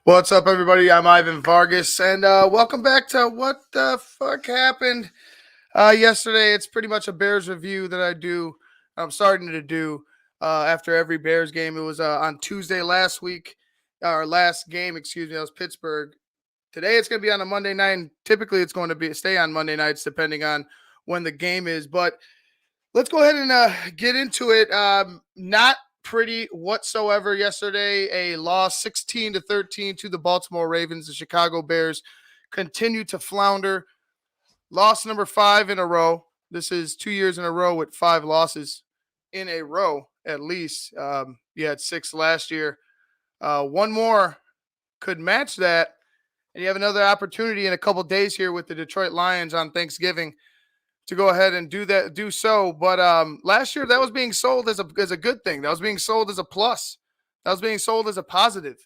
What's up, everybody? I'm Ivan Vargas, and welcome back to What the Fuck Happened yesterday. It's pretty much a Bears review that I'm starting to do after every Bears game. It was on Tuesday last week, or last game, excuse me. That was Pittsburgh. Today it's going to be on a Monday night, and typically it's going to stay on Monday nights depending on when the game is. But let's go ahead and get into it. Not pretty whatsoever yesterday. A loss 16-13 to the Baltimore Ravens. The Chicago Bears continue to flounder. Loss number 5 in a row. This is 2 years in a row with 5 losses in a row, at least. You had 6 last year. One more could match that. And you have another opportunity in a couple days here with the Detroit Lions on Thanksgiving to go ahead and do so. But last year that was being sold as a good thing. That was being sold as a plus. That was being sold as a positive.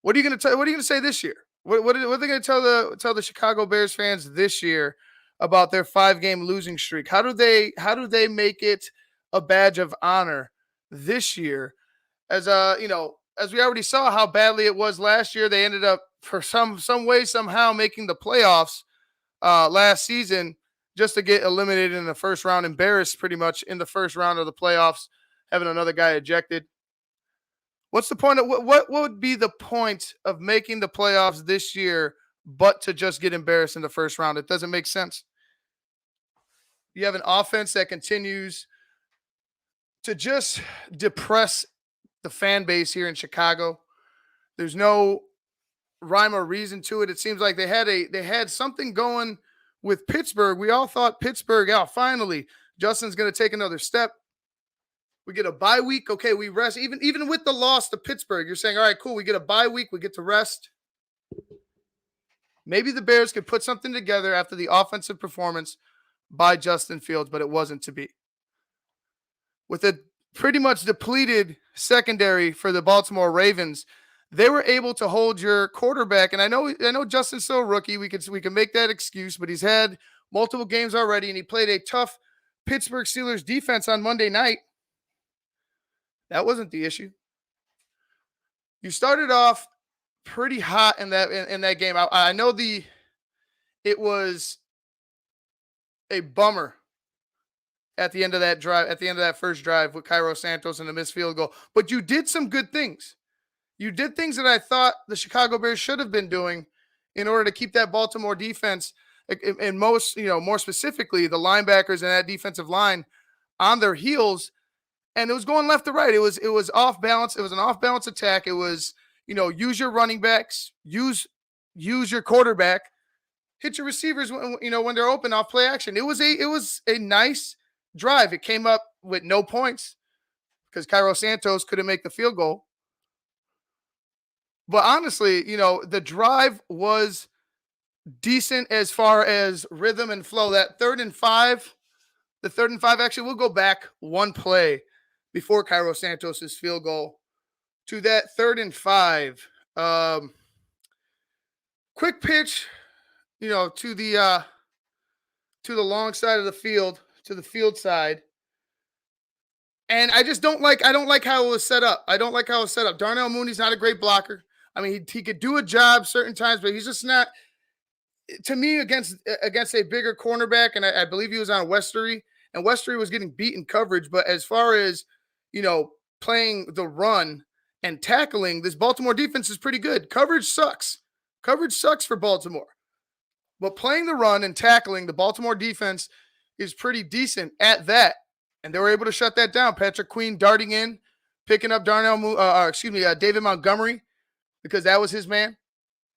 What are you going to What are you going to say this year? What are they going to tell the Chicago Bears fans this year about their 5-game losing streak? How do they make it a badge of honor this year? As as we already saw how badly it was last year, they ended up for some way somehow making the playoffs last season, just to get eliminated in the first round, embarrassed pretty much in the first round of the playoffs, having another guy ejected. What's the point of what would be the point of making the playoffs this year but to just get embarrassed in the first round? It doesn't make sense. You have an offense that continues to just depress the fan base here in Chicago. There's no rhyme or reason to it. It seems like they had something going with Pittsburgh. We all thought Pittsburgh, finally, Justin's going to take another step. We get a bye week. Okay, we rest. Even with the loss to Pittsburgh, you're saying, all right, cool, we get a bye week. We get to rest. Maybe the Bears could put something together after the offensive performance by Justin Fields, but it wasn't to be. With a pretty much depleted secondary for the Baltimore Ravens, they were able to hold your quarterback. And I know Justin's still a rookie. We can make that excuse, but he's had multiple games already, and he played a tough Pittsburgh Steelers defense on Monday night. That wasn't the issue. You started off pretty hot in that game. I know it was a bummer at the end of that drive, at the end of that first drive with Cairo Santos and the missed field goal. But you did some good things. You did things that I thought the Chicago Bears should have been doing in order to keep that Baltimore defense, and more specifically, the linebackers and that defensive line on their heels. And it was going left to right. It was off balance. It was an off balance attack. It was, use your running backs, use your quarterback, hit your receivers when they're open off play action. It was a nice drive. It came up with no points because Cairo Santos couldn't make the field goal. But honestly, the drive was decent as far as rhythm and flow. That the 3rd and 5, actually, we'll go back one play before Cairo Santos's field goal to that 3rd and 5. Quick pitch, to the long side of the field, to the field side. And I don't like how it was set up. Darnell Mooney's not a great blocker. I mean, he could do a job certain times, but he's just not, to me, against a bigger cornerback. And I believe he was on Westery, and Westery was getting beat in coverage. But as far as, playing the run and tackling, this Baltimore defense is pretty good. Coverage sucks. Coverage sucks for Baltimore. But playing the run and tackling, the Baltimore defense is pretty decent at that. And they were able to shut that down. Patrick Queen darting in, picking up David Montgomery, because that was his man.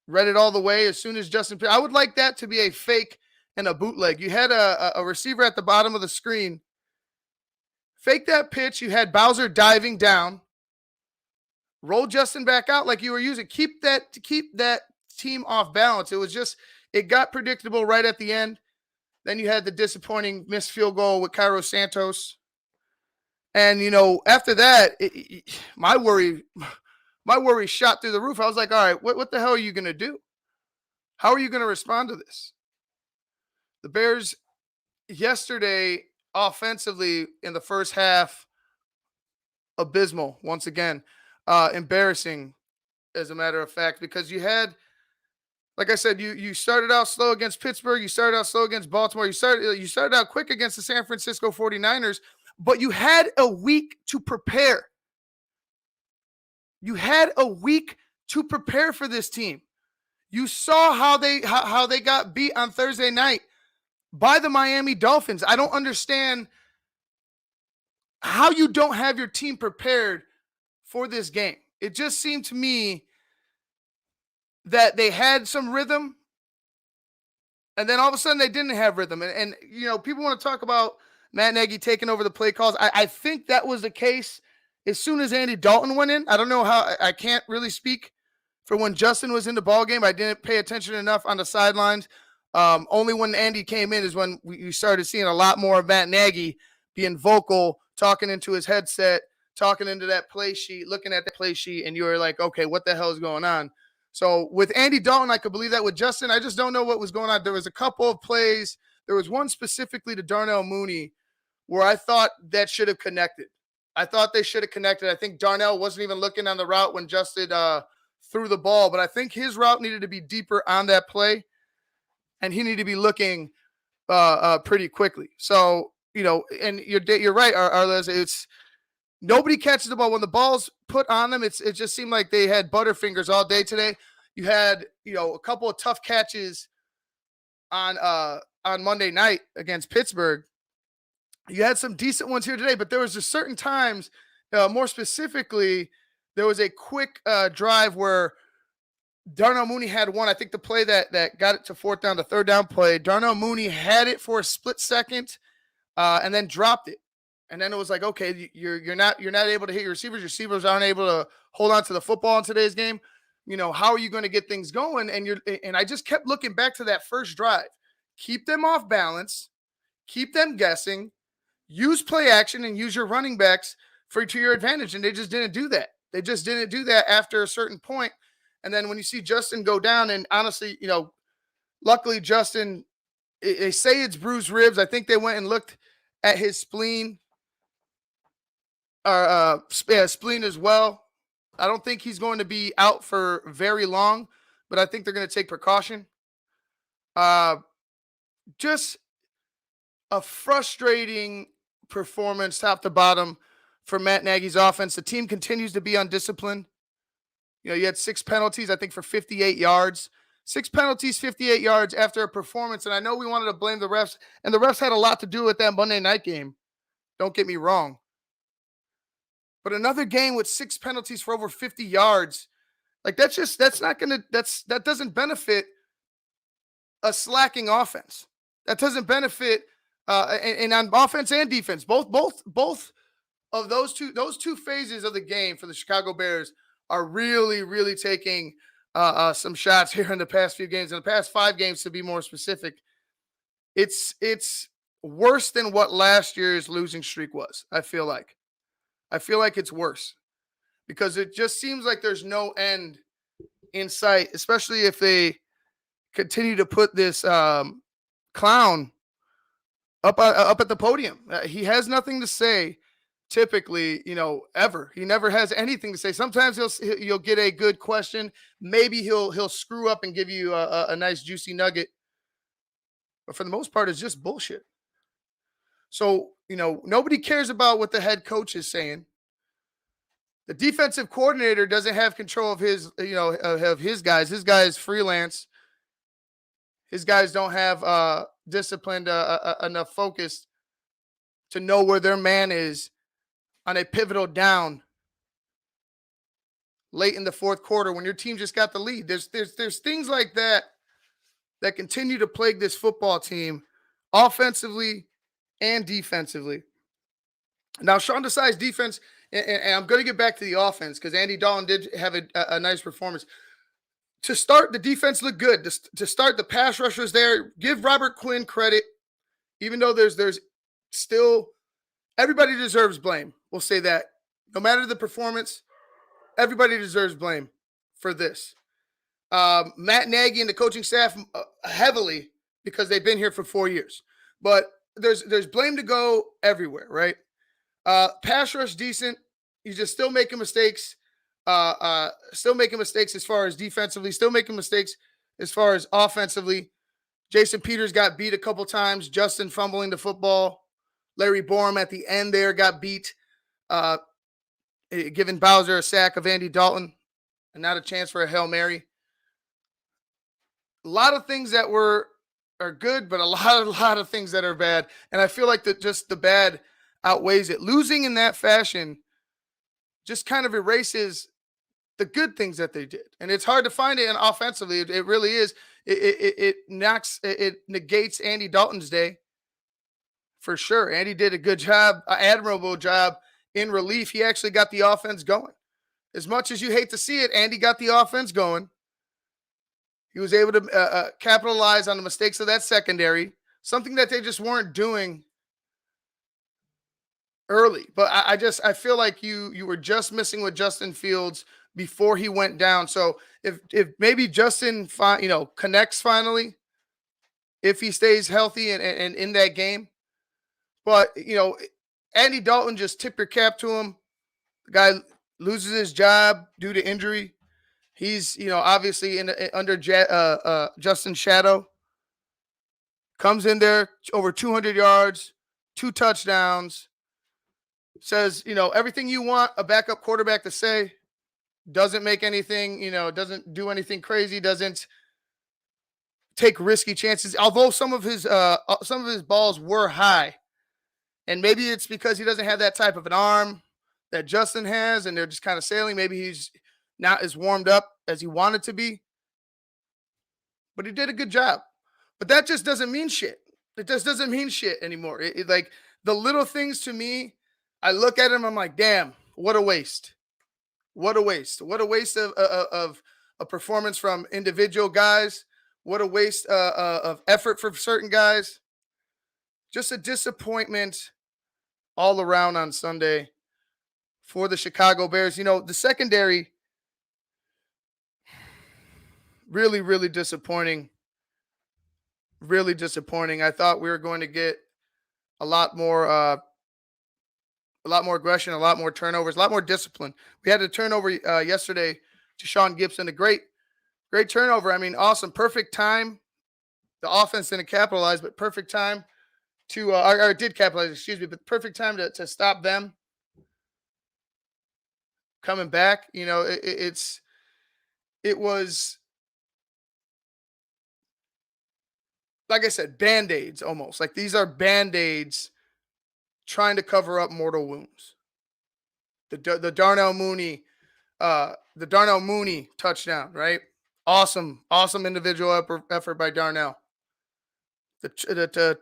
Read it all the way as soon as Justin. I would like that to be a fake and a bootleg. You had a receiver at the bottom of the screen. Fake that pitch. You had Bowser diving down. Roll Justin back out like you were using. Keep that team off balance. It got predictable right at the end. Then you had the disappointing missed field goal with Cairo Santos. And, after that, my worry shot through the roof. I was like, all right, what the hell are you going to do? How are you going to respond to this? The Bears yesterday, offensively, in the first half, abysmal once again. Embarrassing. as a matter of fact, because you had, like I said, you started out slow against Pittsburgh, you started out slow against Baltimore, you started out quick against the San Francisco 49ers, but you had a week to prepare. You had a week to prepare for this team. You saw how they got beat on Thursday night by the Miami Dolphins. I don't understand how you don't have your team prepared for this game. It just seemed to me that they had some rhythm, and then all of a sudden they didn't have rhythm. And people want to talk about Matt Nagy taking over the play calls. I think that was the case as soon as Andy Dalton went in. I don't know how. I can't really speak for when Justin was in the ball game. I didn't pay attention enough on the sidelines. Only when Andy came in is when we started seeing a lot more of Matt Nagy being vocal, talking into his headset, talking into that play sheet, looking at the play sheet, and you were like, okay, what the hell is going on? So with Andy Dalton, I could believe that. With Justin, I just don't know what was going on. There was a couple of plays. There was one specifically to Darnell Mooney where I thought that should have connected. I thought they should have connected. I think Darnell wasn't even looking on the route when Justin threw the ball, but I think his route needed to be deeper on that play, and he needed to be looking pretty quickly. So, and you're right, Arles. It's nobody catches the ball when the ball's put on them. It just seemed like they had butterfingers all day today. You had a couple of tough catches on Monday night against Pittsburgh. You had some decent ones here today, but there was just certain times, more specifically, there was a quick drive where Darnell Mooney had one. I think the play that got it to fourth down, the third down play, Darnell Mooney had it for a split second and then dropped it. And then it was like, okay, you're not able to hit your receivers. Your receivers aren't able to hold on to the football in today's game. How are you going to get things going? And I just kept looking back to that first drive. Keep them off balance. Keep them guessing. Use play action and use your running backs to your advantage. And they just didn't do that. They just didn't do that after a certain point. And then when you see Justin go down, and honestly, luckily Justin, they say it's bruised ribs. I think they went and looked at his spleen, spleen as well. I don't think he's going to be out for very long, but I think they're going to take precaution. Just a frustrating performance top to bottom for Matt Nagy's offense. The team continues to be undisciplined. You had 6 penalties, I think, for 58 yards. 6 penalties, 58 yards after a performance. And I know we wanted to blame the refs, and the refs had a lot to do with that Monday night game. Don't get me wrong. But another game with 6 penalties for over 50 yards, like that doesn't benefit a slacking offense. That doesn't benefit and on offense and defense. Both of those two phases of the game for the Chicago Bears are really, really taking some shots here in the past few games. In the past 5 games, to be more specific, it's worse than what last year's losing streak was. I feel like it's worse because it just seems like there's no end in sight, especially if they continue to put this clown up at the podium. He has nothing to say. Typically, ever. He never has anything to say. Sometimes you'll get a good question. Maybe he'll screw up and give you a nice juicy nugget. But for the most part, it's just bullshit. So, nobody cares about what the head coach is saying. The defensive coordinator doesn't have control of his, of his guys. His guys freelance. His guys don't have disciplined enough focus to know where their man is on a pivotal down late in the fourth quarter when your team just got the lead. There's things like that continue to plague this football team offensively and defensively. Now, Sean Desai's defense, and I'm going to get back to the offense because Andy Dalton did have a nice performance. To start, the defense looked good. To start, the pass rushers there. Give Robert Quinn credit, even though there's still everybody deserves blame. We'll say that. No matter the performance, everybody deserves blame for this. Matt Nagy and the coaching staff heavily because they've been here for 4 years. But there's blame to go everywhere, right? Pass rush decent. He's just still making mistakes Still making mistakes as far as defensively, still making mistakes as far as offensively. Jason Peters got beat a couple times. Justin fumbling the football. Larry Borum at the end there got beat, giving Bowser a sack of Andy Dalton and not a chance for a Hail Mary. A lot of things that are good, but a lot of things that are bad. And I feel like just the bad outweighs it. Losing in that fashion just kind of erases the good things that they did. And it's hard to find it in offensively. It really is. It negates Andy Dalton's day for sure. Andy did a good job, admirable job in relief. He actually got the offense going. As much as you hate to see it, Andy got the offense going. He was able to capitalize on the mistakes of that secondary, something that they just weren't doing early. But I feel like you were just missing with Justin Fields before he went down. So if maybe Justin connects finally, if he stays healthy and in that game, but Andy Dalton, just tip your cap to him. The guy loses his job due to injury. He's obviously under Justin's shadow. Comes in there over 200 yards, 2 touchdowns. Says everything you want a backup quarterback to say. Doesn't make anything, doesn't do anything crazy, doesn't take risky chances. Although some of his balls were high. And maybe it's because he doesn't have that type of an arm that Justin has, and they're just kind of sailing. Maybe he's not as warmed up as he wanted to be. But he did a good job. But that just doesn't mean shit. It just doesn't mean shit anymore. Like the little things to me, I look at him, I'm like, damn, what a waste. What a waste. What a waste of a performance from individual guys. What a waste of effort for certain guys. Just a disappointment all around on Sunday for the Chicago Bears. The secondary, really, really disappointing. Really disappointing. I thought we were going to get a lot more aggression, a lot more turnovers, a lot more discipline. We had a turnover yesterday to Sean Gibson, a great turnover. I mean, awesome, perfect time. The offense didn't capitalize, but perfect time to, or did capitalize, excuse me, but perfect time to stop them coming back. It was, like I said, Band-Aids almost. Like these are Band-Aids trying to cover up mortal wounds. The Darnell Mooney touchdown, right? Awesome individual effort by Darnell. The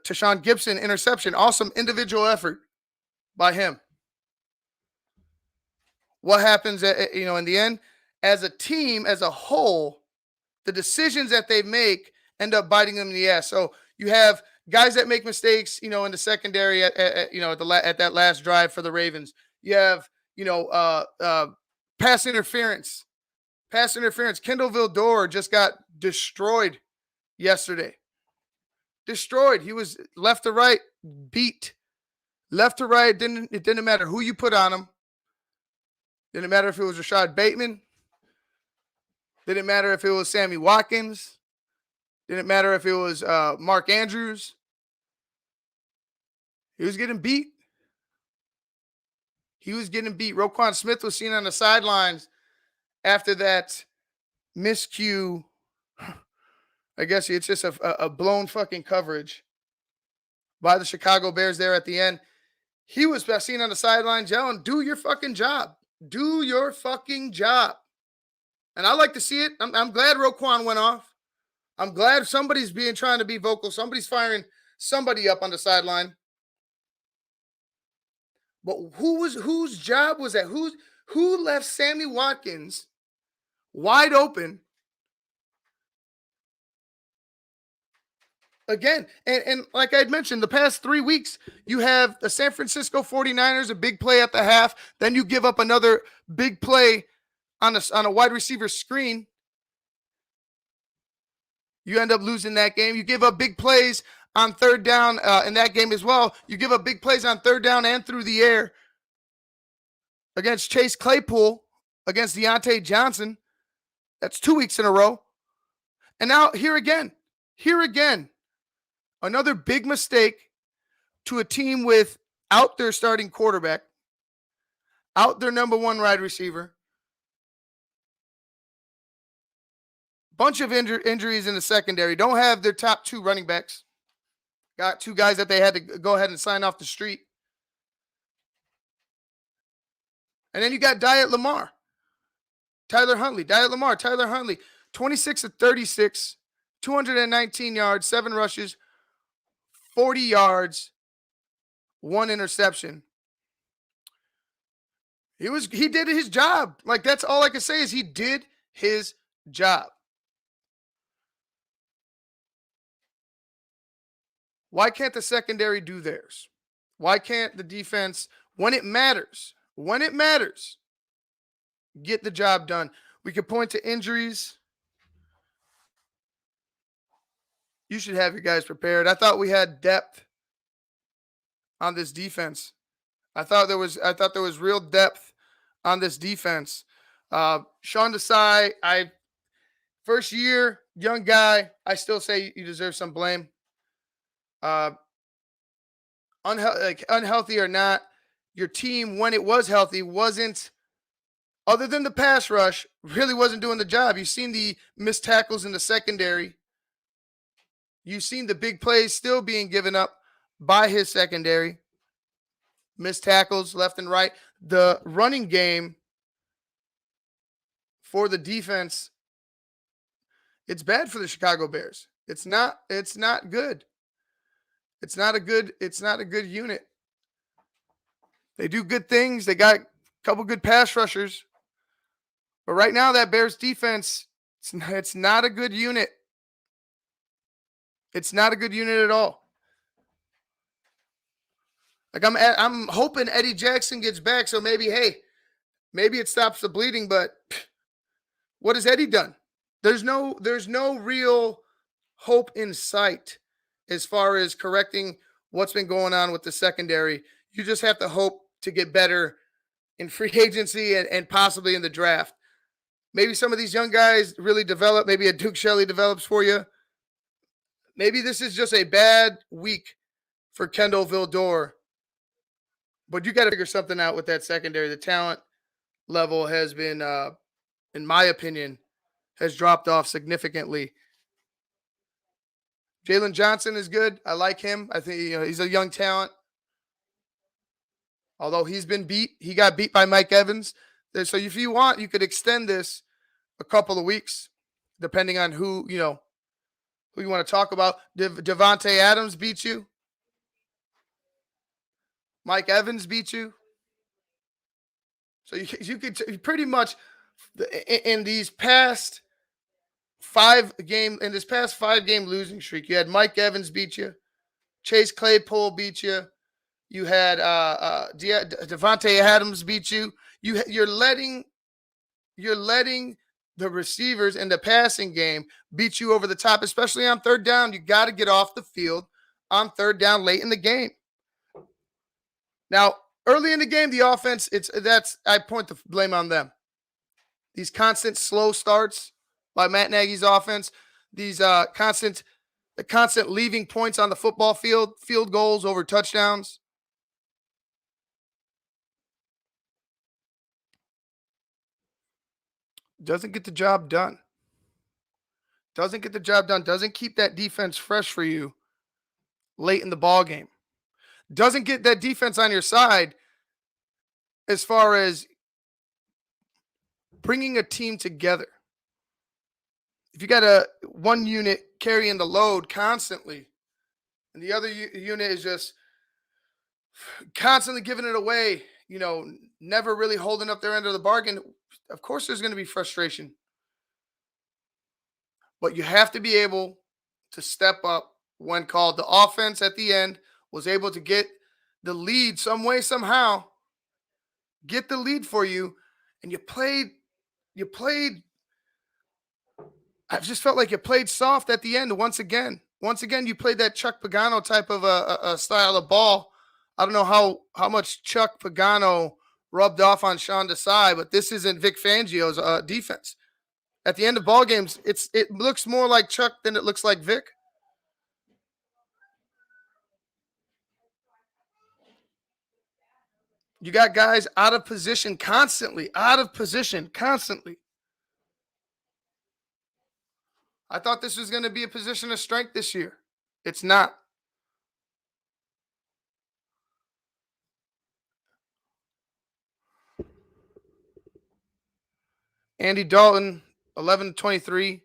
Tashawn Gibson interception, awesome individual effort by him. What happens in the end? As a team, as a whole, the decisions that they make end up biting them in the ass. So you have guys that make mistakes, in the secondary at that last drive for the Ravens. You have, pass interference. Kendall Vildor just got destroyed yesterday. Destroyed. He was left to right, beat. Left to right, it didn't matter who you put on him. Didn't matter if it was Rashad Bateman. Didn't matter if it was Sammy Watkins. Didn't matter if it was Mark Andrews. He was getting beat. Roquan Smith was seen on the sidelines after that miscue. I guess it's just a blown fucking coverage by the Chicago Bears there at the end. He was seen on the sidelines yelling, "Do your fucking job. Do your fucking job." And I like to see it. I'm glad Roquan went off. I'm glad somebody's trying to be vocal. Somebody's firing somebody up on the sideline. But whose job was that? Who left Sammy Watkins wide open again? And like I had mentioned, the past 3 weeks, you have the San Francisco 49ers, a big play at the half. Then you give up another big play on a wide receiver screen. You end up losing that game. You give up big plays on third down in that game as well. You give up big plays on third down and through the air against Chase Claypool against Deontay Johnson. That's 2 weeks in a row. And now here again, another big mistake to a team without their starting quarterback, out their number one wide receiver, bunch of injuries in the secondary, don't have their top 2 running backs, got 2 guys that they had to go ahead and sign off the street. And then you got Tyler Huntley, 26 of 36, 219 yards, 7 rushes, 40 yards, 1 interception. He did his job. Like, that's all I can say is he did his job. Why can't the secondary do theirs? Why can't the defense, when it matters, get the job done? We could point to injuries. You should have your guys prepared. I thought we had depth on this defense. I thought there was real depth on this defense. Sean Desai, first year, young guy. I still say you deserve some blame. Unhealthy or not, your team, when it was healthy, wasn't, other than the pass rush, really wasn't doing the job. You've seen the missed tackles in the secondary. You've seen the big plays still being given up by his secondary. Missed tackles left and right. The running game for the defense, it's bad for the Chicago Bears. It's not good. It's not a good unit. They do good things. They got a couple good pass rushers. But right now, that Bears defense, it's not a good unit. It's not a good unit at all. Like, I'm hoping Eddie Jackson gets back, so maybe it stops the bleeding. But what has Eddie done? There's no real hope in sight as far as correcting what's been going on with the secondary. You just have to hope to get better in free agency and possibly in the draft. Maybe some of these young guys really develop. Maybe a Duke Shelley develops for you. Maybe this is just a bad week for Kendall Vildor. But you got to figure something out with that secondary. The talent level has been, in my opinion, has dropped off significantly. Jalen Johnson is good. I like him. I think he's a young talent. Although he's been beat. He got beat by Mike Evans. So if you want, you could extend this a couple of weeks, depending on who you want to talk about. Devontae Adams beat you. Mike Evans beat you. So you could pretty much, in this past 5-game losing streak, you had Mike Evans beat you, Chase Claypool beat you, you had Devontae Adams beat you. You're letting the receivers in the passing game beat you over the top, especially on third down. You got to get off the field on third down late in the game. Now, early in the game, the offense, I point the blame on them. These constant slow starts by Matt Nagy's offense, these constant leaving points on the football field, field goals over touchdowns. Doesn't get the job done. Doesn't keep that defense fresh for you late in the ball game. Doesn't get that defense on your side as far as bringing a team together. If you got one unit carrying the load constantly and the other unit is just constantly giving it away, never really holding up their end of the bargain, of course there's going to be frustration. But you have to be able to step up when called. The offense at the end was able to get the lead some way, somehow, get the lead for you, and you played, I just felt like you played soft at the end once again. Once again, you played that Chuck Pagano type of a style of ball. I don't know how much Chuck Pagano rubbed off on Sean Desai, but this isn't Vic Fangio's defense. At the end of ball games, it looks more like Chuck than it looks like Vic. You got guys out of position constantly, I thought this was going to be a position of strength this year. It's not. Andy Dalton, 11-23,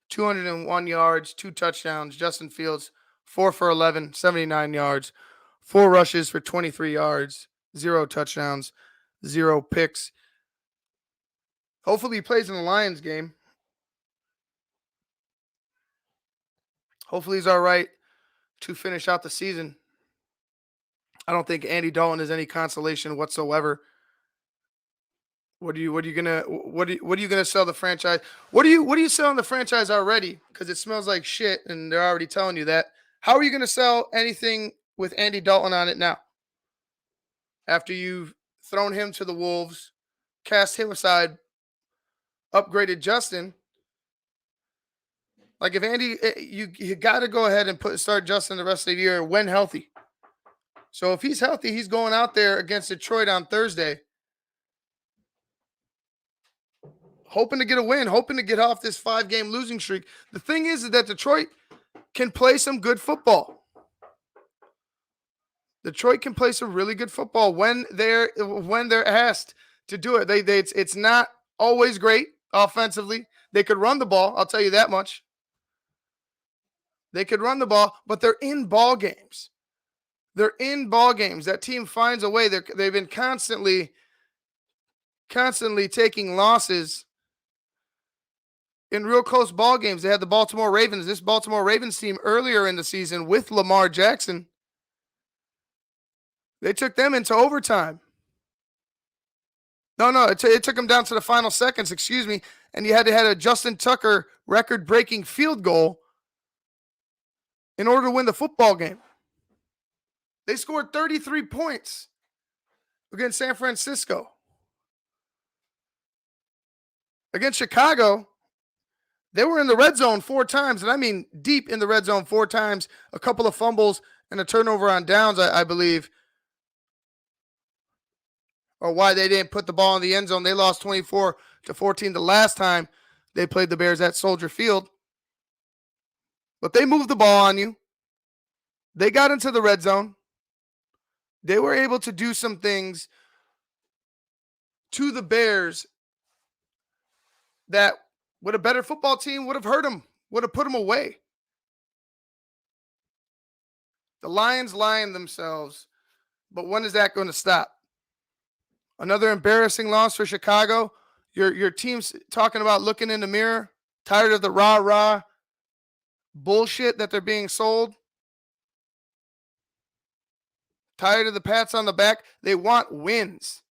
201 yards, 2 touchdowns. Justin Fields, 4 for 11, 79 yards, 4 rushes for 23 yards, 0 touchdowns, 0 picks. Hopefully he plays in the Lions game. Hopefully he's all right to finish out the season. I don't think Andy Dalton is any consolation whatsoever. What are you gonna sell the franchise? What are you selling the franchise already? Because it smells like shit, and they're already telling you that. How are you gonna sell anything with Andy Dalton on it now? After you've thrown him to the wolves, cast him aside, upgraded Justin. Like if Andy, you got to go ahead and start Justin the rest of the year when healthy. So if he's healthy, he's going out there against Detroit on Thursday, hoping to get a win, hoping to get off this 5-game losing streak. The thing is that Detroit can play some good football. Detroit can play some really good football when they're asked to do it. It's not always great offensively. They could run the ball, I'll tell you that much. They could run the ball, but they're in ball games. That team finds a way. They've been constantly taking losses in real close ball games. They had the Baltimore Ravens. This Baltimore Ravens team earlier in the season with Lamar Jackson, they took them into overtime. No, it took them down to the final seconds, and you had to have a Justin Tucker record-breaking field goal in order to win the football game. They scored 33 points against San Francisco. Against Chicago, they were in the red zone 4 times, and I mean deep in the red zone 4 times, a couple of fumbles and a turnover on downs, I believe, or why they didn't put the ball in the end zone. They lost 24-14 the last time they played the Bears at Soldier Field. But they moved the ball on you. They got into the red zone. They were able to do some things to the Bears that with a better football team would have hurt them, would have put them away. The Lions lying themselves, but when is that going to stop? Another embarrassing loss for Chicago. Your team's talking about looking in the mirror, tired of the rah-rah bullshit that they're being sold. Tired of the pats on the back. They want wins.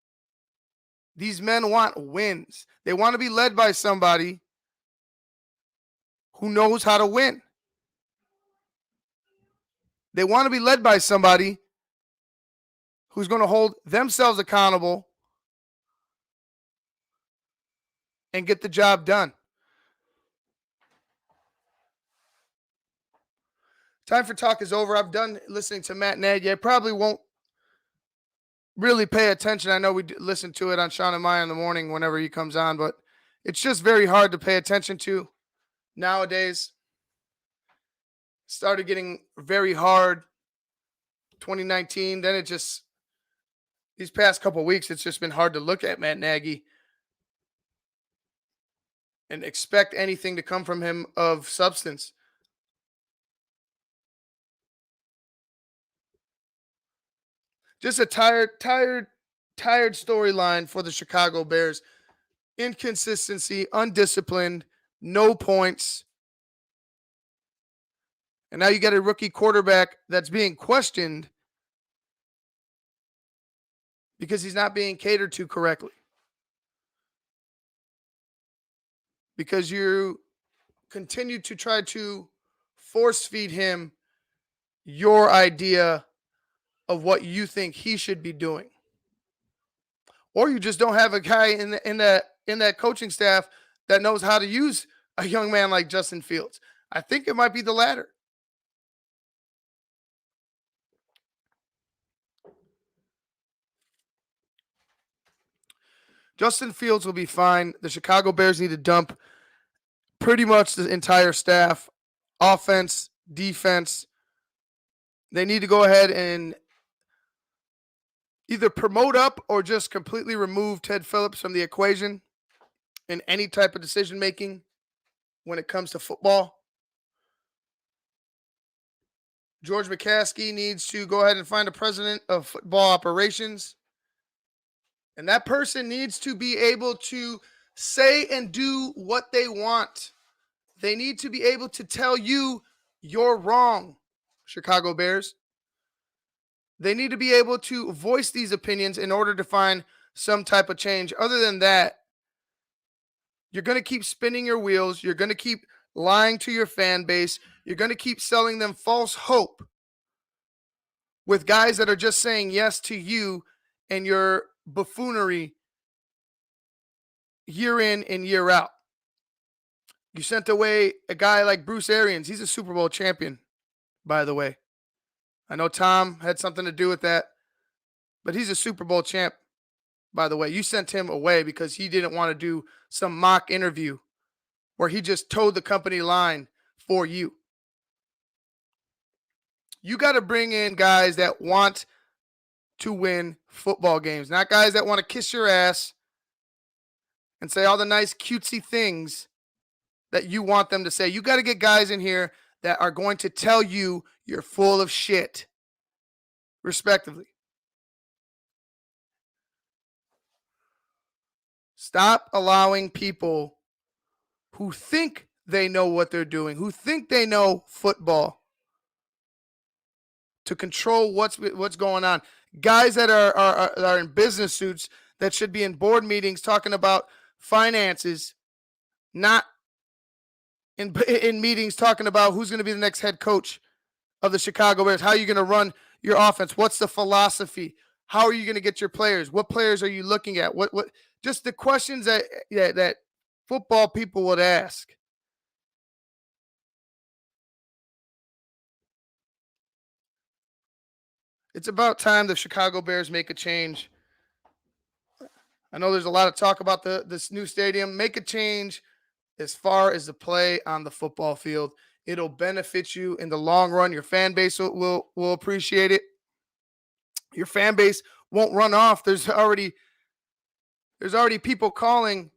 These men want wins. They want to be led by somebody who knows how to win. They want to be led by somebody who's going to hold themselves accountable and get the job done. Time for talk is over. I'm done listening to Matt Nagy. I probably won't really pay attention. I know we listen to it on Sean and Maya in the morning whenever he comes on, but it's just very hard to pay attention to nowadays. Started getting very hard 2019. Then these past couple of weeks, it's just been hard to look at Matt Nagy and expect anything to come from him of substance. Just a tired storyline for the Chicago Bears. Inconsistency, undisciplined, no points. And now you got a rookie quarterback that's being questioned because he's not being catered to correctly. Because you continue to try to force feed him your idea of what you think he should be doing. or you just don't have a guy in that coaching staff that knows how to use a young man like Justin Fields. I think it might be the latter. Justin Fields will be fine. The Chicago Bears need to dump pretty much the entire staff, offense, defense. They need to go ahead and either promote up or just completely remove Ted Phillips from the equation in any type of decision making when it comes to football. George McCaskey needs to go ahead and find a president of football operations. And that person needs to be able to say and do what they want. They need to be able to tell you you're wrong, Chicago Bears. They need to be able to voice these opinions in order to find some type of change. Other than that, you're going to keep spinning your wheels. You're going to keep lying to your fan base. You're going to keep selling them false hope with guys that are just saying yes to you and your buffoonery year in and year out. You sent away a guy like Bruce Arians. He's a Super Bowl champion, by the way. I know Tom had something to do with that, but he's a Super Bowl champ, by the way. You sent him away because he didn't want to do some mock interview where he just towed the company line for you. You got to bring in guys that want to win football games, not guys that want to kiss your ass and say all the nice cutesy things that you want them to say. You got to get guys in here that are going to tell you you're full of shit, respectively. Stop allowing people who think they know what they're doing, who think they know football, to control what's going on. Guys that are in business suits that should be in board meetings talking about finances, not in meetings talking about who's going to be the next head coach of the Chicago Bears. How are you going to run your offense? What's the philosophy? How are you going to get your players? What players are you looking at? What just the questions that football people would ask. It's about time the Chicago Bears make a change. I know there's a lot of talk about this new stadium. Make a change as far as the play on the football field. It'll benefit you in the long run. Your fan base will appreciate it. Your fan base won't run off. There's already people calling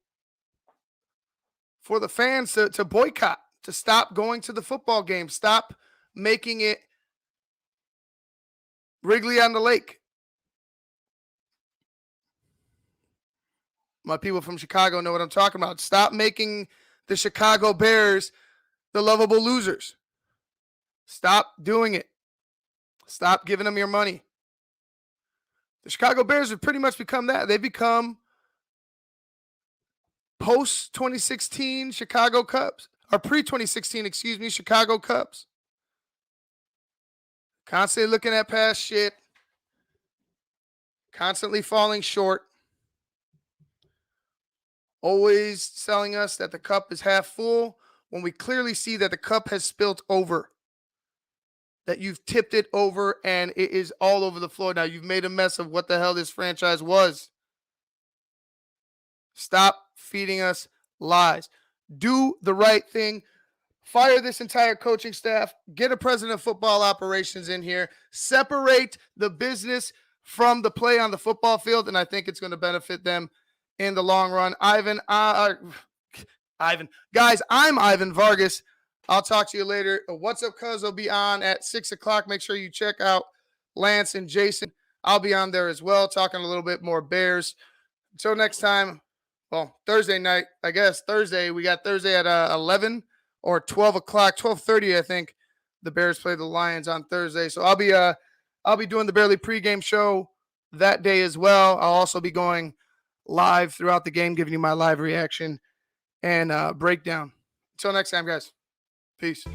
for the fans to boycott, to stop going to the football game, stop making it Wrigley on the Lake. My people from Chicago know what I'm talking about. Stop making the Chicago Bears the lovable losers. Stop doing it. Stop giving them your money. The Chicago Bears have pretty much become that. They've become post-2016 Chicago Cubs. Or pre-2016, Chicago Cubs. Constantly looking at past shit. Constantly falling short. Always telling us that the cup is half full when we clearly see that the cup has spilt over. That you've tipped it over and it is all over the floor. Now you've made a mess of what the hell this franchise was. Stop feeding us lies. Do the right thing. Fire this entire coaching staff. Get a president of football operations in here. Separate the business from the play on the football field, and I think it's going to benefit them in the long run. Guys, I'm Ivan Vargas. I'll talk to you later. What's Up Cuz will be on at 6 o'clock. Make sure you check out Lance and Jason. I'll be on there as well, talking a little bit more Bears. Until next time, well, Thursday night, I guess. We got Thursday at 11 or 12 o'clock, 12:30, I think. The Bears play the Lions on Thursday. So I'll be doing the Barely pregame show that day as well. I'll also be going live throughout the game, giving you my live reaction and breakdown. Until next time, guys. Peace.